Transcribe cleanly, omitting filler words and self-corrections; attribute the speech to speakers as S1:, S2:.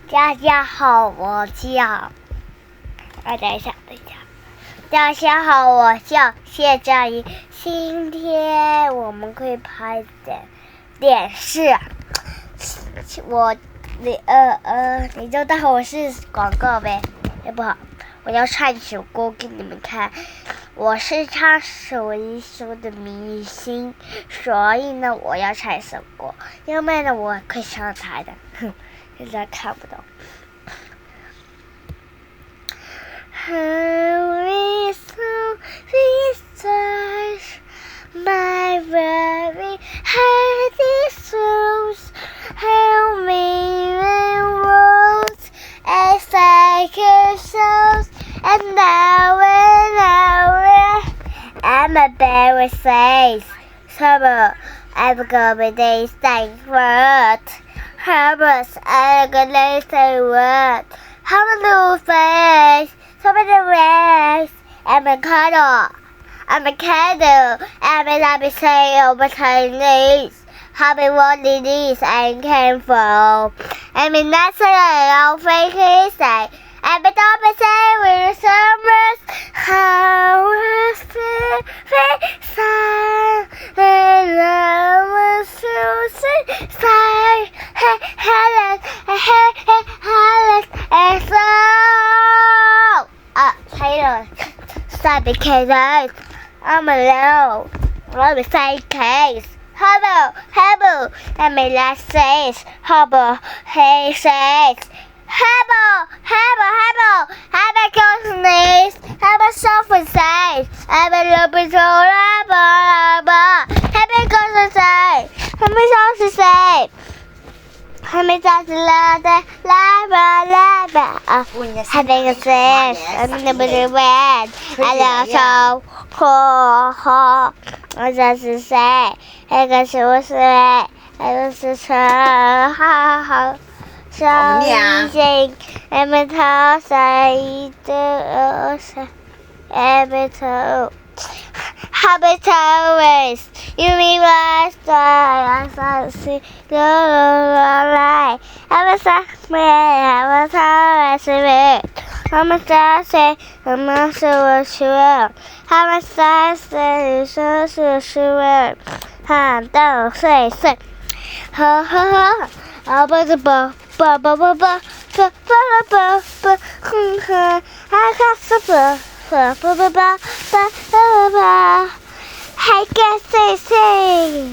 S1: 大家好，等一下。大家好，我叫谢佳怡。今天我们可以拍电视。你就当我是广告呗。不好，我要唱一首歌给你们看。我是唱首一首的明星，所以呢，我要唱一首歌。因为呢，我可以上台的。现在看不到。Hurry, so research my very heady souls. Help me in words as I can shows. And now I'm a berry face. Summer, I'm going to say word. Herbers, I'm going to say word. How a little face. So many ways. I'm a candle. I'm a say over Chinese. Happy one these and came from. I'm a natural fake say. I'm a double say with summers. How is the face? And I was so say. Helen, and so. Taylor, Saturday, I'm alone. I'm a side case. Hubble, and my last says, Hubble, he says, Hubble, I'm a ghost sneeze, I'm a soft say, I'm a little bit I'm a ghost say, I'm a soft say. 还没扎子了的，来吧！Having a sex, I'm in the bed. I love so, 我这是谁？那个是我谁？那个是陈，好，小明星，我们头谁的谁？我们头。Habit always, you mean what I see, go right. I'm a soft man, I'm a tall I'm a sassy, I'm a so sure. I'm a sassy, so sure. 喊到碎，啊不，I guess they say